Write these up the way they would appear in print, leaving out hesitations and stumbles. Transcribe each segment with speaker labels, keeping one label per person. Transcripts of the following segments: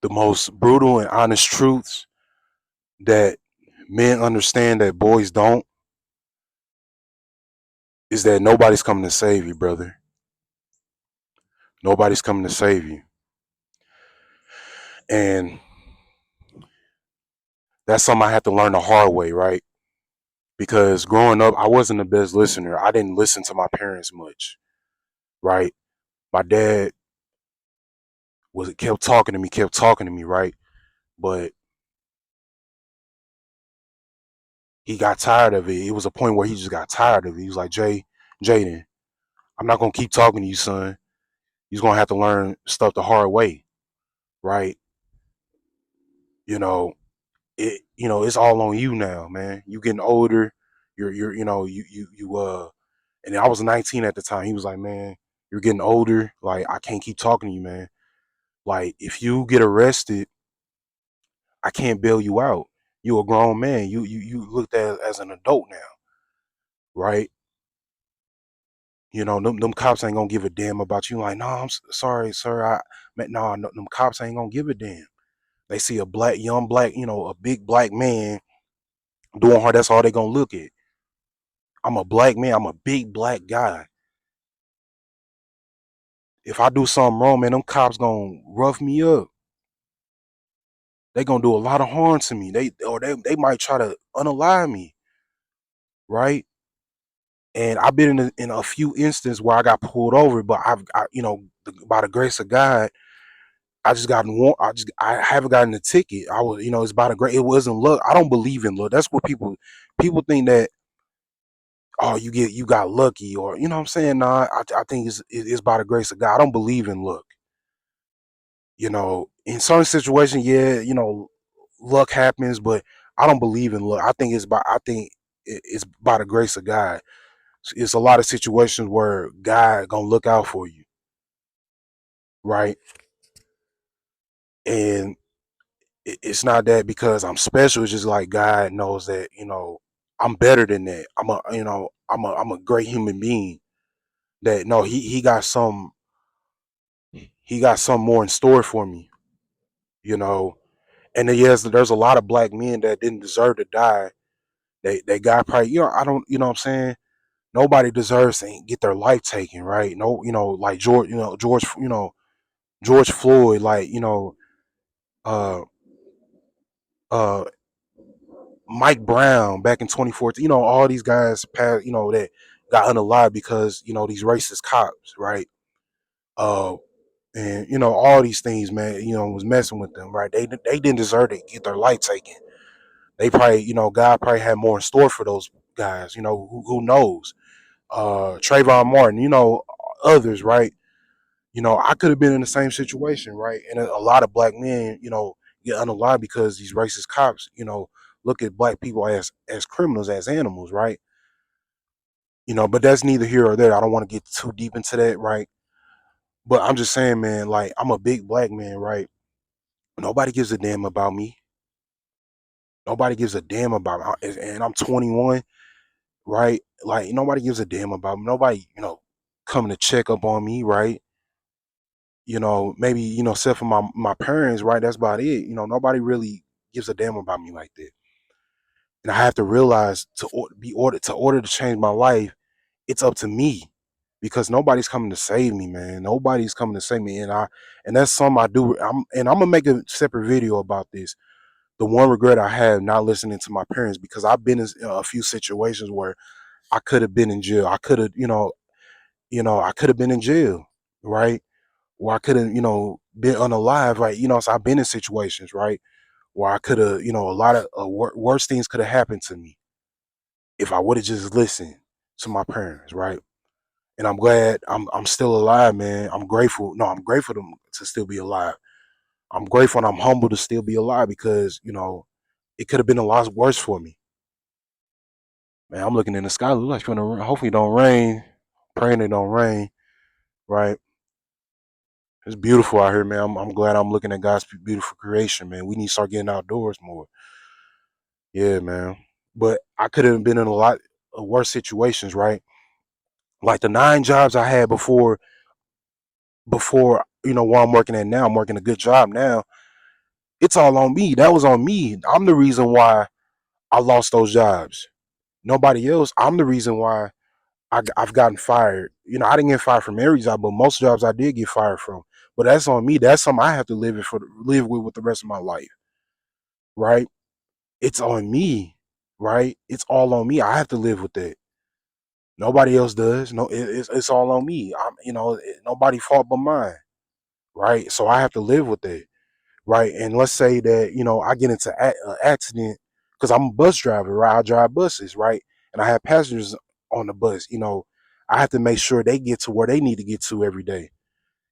Speaker 1: the most brutal and honest truths that men understand that boys don't is that nobody's coming to save you, brother. Nobody's coming to save you. And that's something I had to learn the hard way, right? Because growing up, I wasn't the best listener. I didn't listen to my parents much, right? My dad was kept talking to me, right? But he got tired of it. It was a point where he just got tired of it. He was like, Jaden, I'm not gonna keep talking to you, son. You're gonna have to learn stuff the hard way, right? You know, it's all on you now, man. You getting older. You're and I was 19 at the time. He was like, man, you're getting older. Like, I can't keep talking to you, man. Like, if you get arrested, I can't bail you out. You a grown man. You looked at as an adult now, right? Them cops ain't gonna give a damn about you. Like, no, sorry, sir. No, them cops ain't gonna give a damn. They see a young black, a big black man doing hard. That's all they gonna look at. I'm a black man. I'm a big black guy. If I do something wrong, man, them cops gonna rough me up. They gonna do a lot of harm to me. They might try to unalive me, right? And I've been in a few instances where I got pulled over, but by the grace of God, I just got warned. I haven't gotten a ticket. I was, it's by the grace. It wasn't luck. I don't believe in luck. That's what people think that. Oh, you got lucky, or you know what I'm saying. Nah, I think it's by the grace of God. I don't believe in luck. In certain situations, yeah, luck happens, but I don't believe in luck. I think it's by the grace of God. It's a lot of situations where God gonna look out for you, right? And it's not that because I'm special. It's just like God knows that I'm better than that. I'm a great human being. That no, he got some more in store for me. You know, and then, yes, there's a lot of black men that didn't deserve to die. They got probably I don't what I'm saying. Nobody deserves to get their life taken, right? No, like George Floyd, like uh uh Mike Brown back in 2014. All these guys passed, that got unalive because these racist cops, right? Uh, and all these things, man, was messing with them, right? They didn't deserve to get their life taken. They probably, God probably had more in store for those guys. Who knows? Trayvon Martin, others, right? I could have been in the same situation, right? And a lot of black men, get unalive because these racist cops, look at black people as criminals, as animals, right? But that's neither here or there. I don't want to get too deep into that, right? But I'm just saying, man, like, I'm a big black man, right? Nobody gives a damn about me. Nobody gives a damn about me. And I'm 21, right? Like, nobody gives a damn about me. Nobody, coming to check up on me, right? Maybe, except for my parents, right? That's about it. Nobody really gives a damn about me like that. And I have to realize to order to change my life, it's up to me because nobody's coming to save me, man. Nobody's coming to save me, and that's something I do. I'm gonna make a separate video about this. The one regret I have not listening to my parents because I've been in a few situations where I could have been in jail. I could have, I could have been in jail, right? Or I could have, been unalive, right? So I've been in situations, right, where I could have, a lot of worse things could have happened to me if I would have just listened to my parents, right? And I'm glad I'm still alive, man. I'm grateful. No, I'm grateful to still be alive. I'm grateful and I'm humble to still be alive because it could have been a lot worse for me. Man, I'm looking in the sky. It looks like it's gonna hopefully it don't rain. Praying it don't rain, right? It's beautiful out here, man. I'm glad I'm looking at God's beautiful creation, man. We need to start getting outdoors more. Yeah, man. But I could have been in a lot of worse situations, right? Like the 9 jobs I had before, where I'm working at now, I'm working a good job now. It's all on me. That was on me. I'm the reason why I lost those jobs. Nobody else. I'm the reason why I've gotten fired. I didn't get fired from every job, but most jobs I did get fired from. But that's on me. That's something I have to live with the rest of my life, right? It's on me, right? It's all on me. I have to live with it. Nobody else does. No, it's all on me. Nobody fault but mine, right? So I have to live with it, right? And let's say that I get into an accident because I'm a bus driver, right? I drive buses, right? And I have passengers on the bus. I have to make sure they get to where they need to get to every day.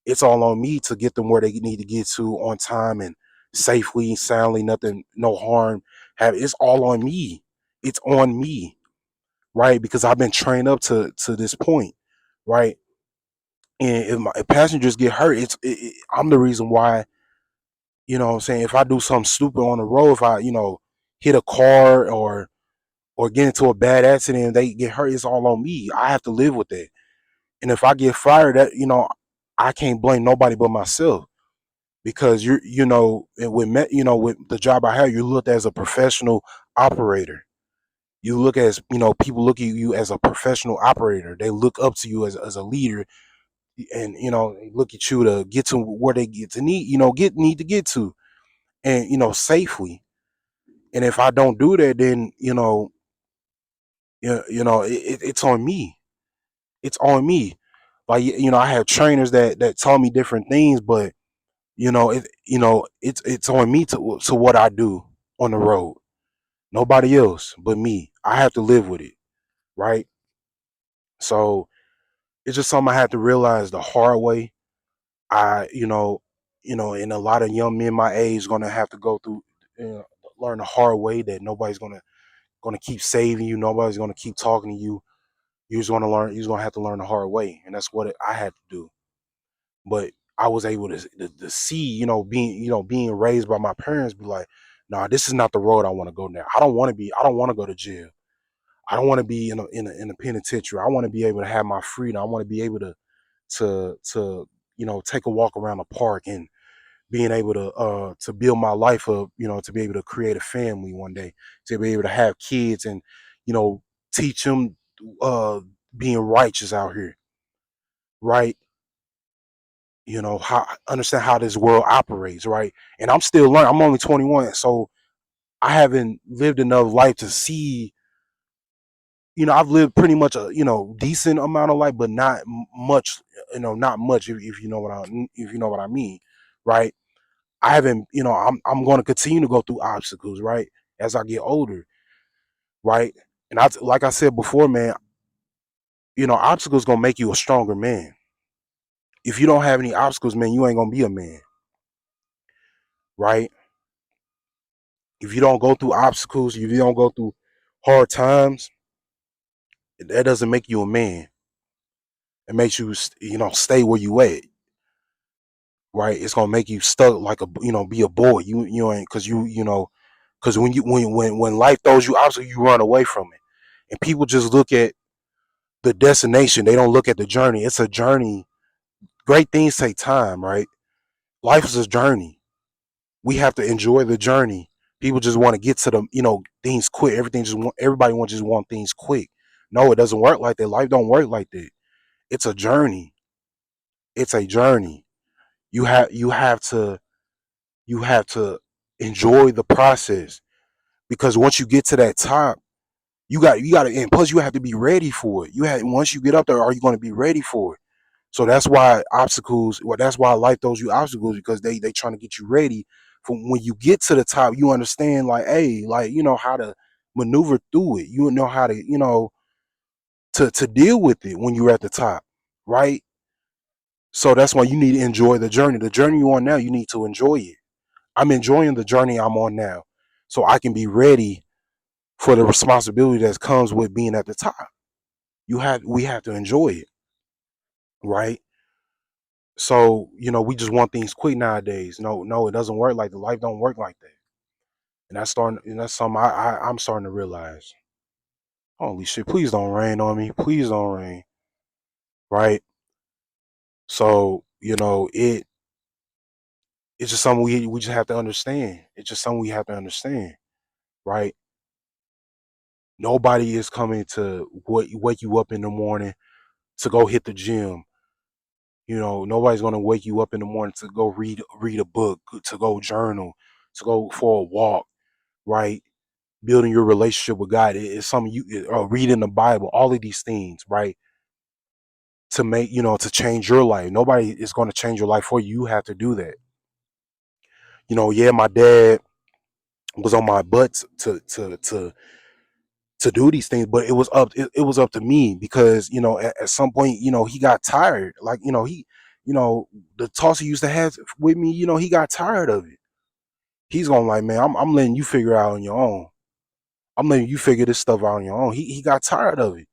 Speaker 1: It's all on me to get them where they need to get to on time and safely, soundly, nothing, no harm. It's all on me. It's on me, right? Because I've been trained up to this point, right? And if passengers get hurt, I'm the reason why. What I'm saying, if I do something stupid on the road, if I hit a car or get into a bad accident and they get hurt, it's all on me. I have to live with it. And if I get fired, I can't blame nobody but myself because with the job I have, you're looked as a professional operator. You look as people look at you as a professional operator. They look up to you as a leader, and they look at you to get to where they get to need to get to, and safely. And if I don't do that, then it's on me. It's on me. Like I have trainers that tell me different things, but it's on me to what I do on the road. Nobody else but me. I have to live with it, right? So it's just something I had to realize the hard way. I and a lot of young men my age gonna have to go through, learn the hard way that nobody's gonna keep saving you. Nobody's gonna keep talking to you. You're just gonna learn. You're gonna have to learn the hard way, and that's what I had to do. But I was able to see, being raised by my parents, be like, nah, this is not the road I want to go now. I don't want to be. I don't want to go to jail. I don't want to be in a penitentiary. I want to be able to have my freedom. I want to be able to take a walk around the park and being able to build my life up, to be able to create a family one day, to be able to have kids and you know teach them uh being righteous out here, right? How understand how this world operates, right? And I'm still learning. I'm only 21, so I haven't lived enough life to see. I've lived pretty much a decent amount of life, but not much. Not much if you know what I mean, right? I haven't. I'm going to continue to go through obstacles, right, as I get older, right? And like I said before, man, obstacles gonna make you a stronger man. If you don't have any obstacles, man, you ain't gonna be a man, right? If you don't go through obstacles, if you don't go through hard times, that doesn't make you a man. It makes you, stay where you at, right? It's gonna make you stuck like be a boy. You ain't because because when life throws you obstacles, you run away from it, and people just look at the destination. They don't look at the journey. It's a journey. Great things take time, right? Life is a journey. We have to enjoy the journey. People just want to get to the things quick. Everybody just want things quick. No, it doesn't work like that. Life don't work like that. It's a journey. It's a journey. You have to enjoy the process, because once you get to that top, you got to, and plus you have to be ready for it. Once you get up there, are you going to be ready for it? So that's why obstacles. Well, that's why life throws you obstacles, because they trying to get you ready for when you get to the top. You understand, like, hey, like how to maneuver through it. You know how to to deal with it when you're at the top, right? So that's why you need to enjoy the journey. The journey you're on now, you need to enjoy it. I'm enjoying the journey I'm on now, so I can be ready for the responsibility that comes with being at the top. We have to enjoy it, right? So we just want things quick nowadays. No, no, it doesn't work like the life don't work like that. And that's something I'm starting to realize. Holy shit! Please don't rain on me. Please don't rain. Right. So It's just something we just have to understand. It's just something we have to understand, right? Nobody is coming to wake you up in the morning to go hit the gym. Nobody's gonna wake you up in the morning to go read a book, to go journal, to go for a walk, right? Building your relationship with God is something reading the Bible, all of these things, right? To make to change your life. Nobody is going to change your life for you. You have to do that. Yeah, my dad was on my butt to do these things, but it was up to me because at some point he got tired. Like the toss he used to have with me. He got tired of it. He's going like, man, I'm letting you figure it out on your own. I'm letting you figure this stuff out on your own. He got tired of it.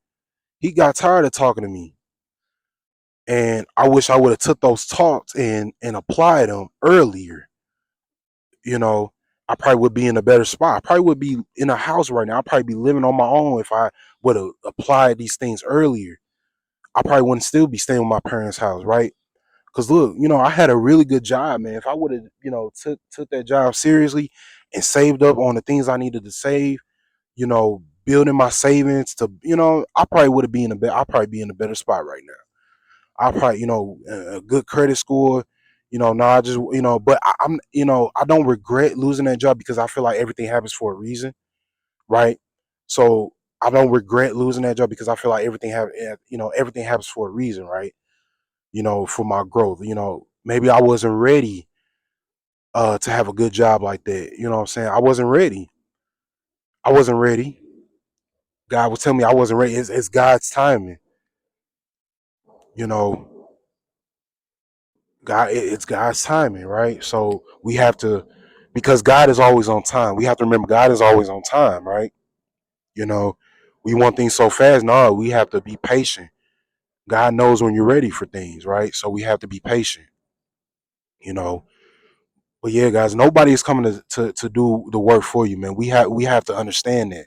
Speaker 1: He got tired of talking to me. And I wish I would have took those talks and applied them earlier. You know, I probably would be in a better spot. I probably would be in a house right now. I'd probably be living on my own if I would have applied these things earlier. I probably wouldn't still be staying with my parents' house, right? Because look, I had a really good job, man. If I would have, took that job seriously and saved up on the things I needed to save, building my savings to, I probably would have been in I probably be in a better spot right now. I probably, a good credit score. I just, but I'm, I don't regret losing that job because I feel like everything happens for a reason, right? So I don't regret losing that job because I feel like everything happens for a reason, right? For my growth. Maybe I wasn't ready to have a good job like that. You know what I'm saying? I wasn't ready. I wasn't ready. God was telling me I wasn't ready. It's God's timing. You know, it's God's timing, right? So we have to, because God is always on time. We have to remember God is always on time, right? You know, we want things so fast. No, we have to be patient. God knows when you're ready for things, right? So we have to be patient. You know, but yeah, guys, nobody is coming to do the work for you, man. We have to understand that.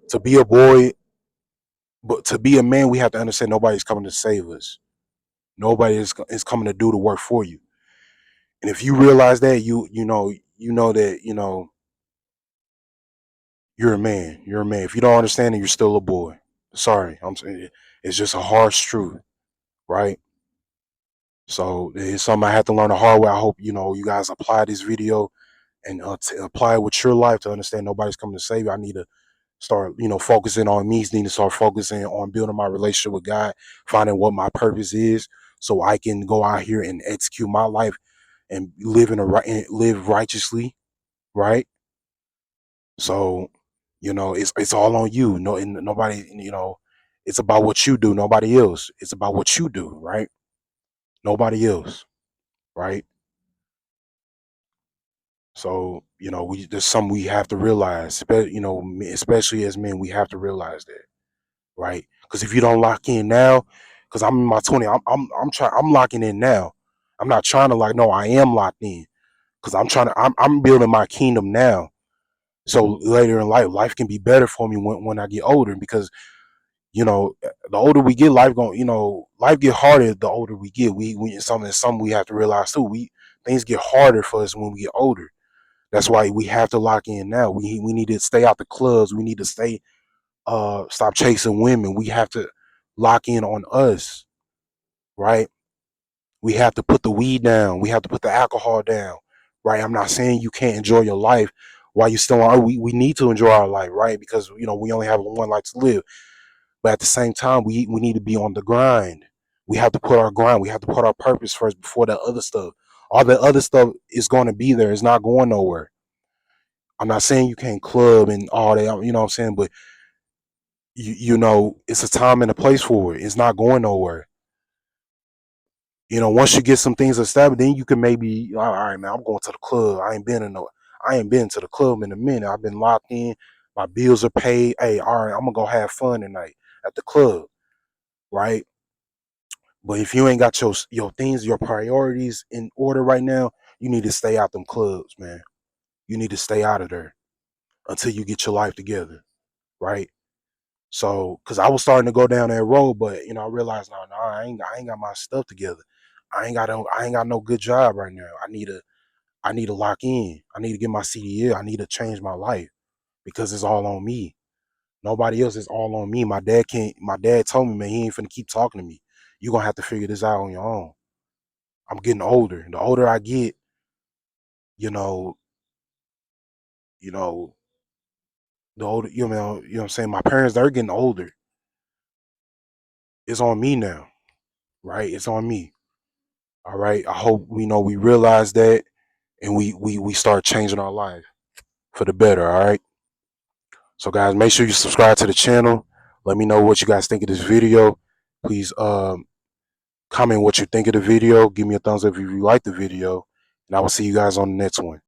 Speaker 1: To be a boy, but to be a man, we have to understand nobody's coming to save us. Nobody is coming to do the work for you. And if you realize that, you know that you're a man. You're a man. If you don't understand it, you're still a boy. Sorry, I'm saying it's just a harsh truth, right? So it's something I had to learn the hard way. I hope you guys apply this video and apply it with your life to understand nobody's coming to save you. I need to start focusing on me. Need to start focusing on building my relationship with God, finding what my purpose is, so I can go out here and execute my life and live righteously, right? So it's all on you. No, and nobody. It's about what you do. Nobody else. It's about what you do, right? Nobody else, right? So we there's something we have to realize. Especially as men, we have to realize that, right? Because if you don't lock in now, because I'm in my 20s, I'm trying. I'm locking in now. I'm not trying to no. I am locked in because I'm building my kingdom now. So later in life can be better for me when I get older because the older we get, life get harder the older we get. We something we have to realize too. Things get harder for us when we get older. That's why we have to lock in now. We need to stay out the clubs. We need to stop chasing women. We have to lock in on us, right? We have to put the weed down. We have to put the alcohol down, right? I'm not saying you can't enjoy your life while you're still on. We need to enjoy our life, right? Because we only have one life to live. But at the same time, we need to be on the grind. We have to put our grind. We have to put our purpose first before that other stuff. All the other stuff is going to be there. It's not going nowhere. I'm not saying you can't club and all that. You know what I'm saying? But it's a time and a place for it. It's not going nowhere. Once you get some things established, then you can maybe, all right, man, I'm going to the club. I ain't been to the club in a minute. I've been locked in. My bills are paid. Hey, all right, I'm gonna go have fun tonight at the club, right? But if you ain't got your things, your priorities in order right now, you need to stay out them clubs, man. You need to stay out of there until you get your life together, right? So, cause I was starting to go down that road, but I realized no, I ain't got my stuff together. I ain't got no good job right now. I need to lock in. I need to get my CDL. I need to change my life because it's all on me. Nobody else is all on me. My dad can't. My dad told me, man, he ain't finna keep talking to me. You gonna have to figure this out on your own. I'm getting older. The older I get, you know, you know, the older, you know what I'm saying? My parents, they're getting older. It's on me now, right? It's on me. All right. I hope we realize that and we start changing our life for the better. All right. So guys, make sure you subscribe to the channel. Let me know what you guys think of this video. Please comment what you think of the video. Give me a thumbs up if you like the video. And I will see you guys on the next one.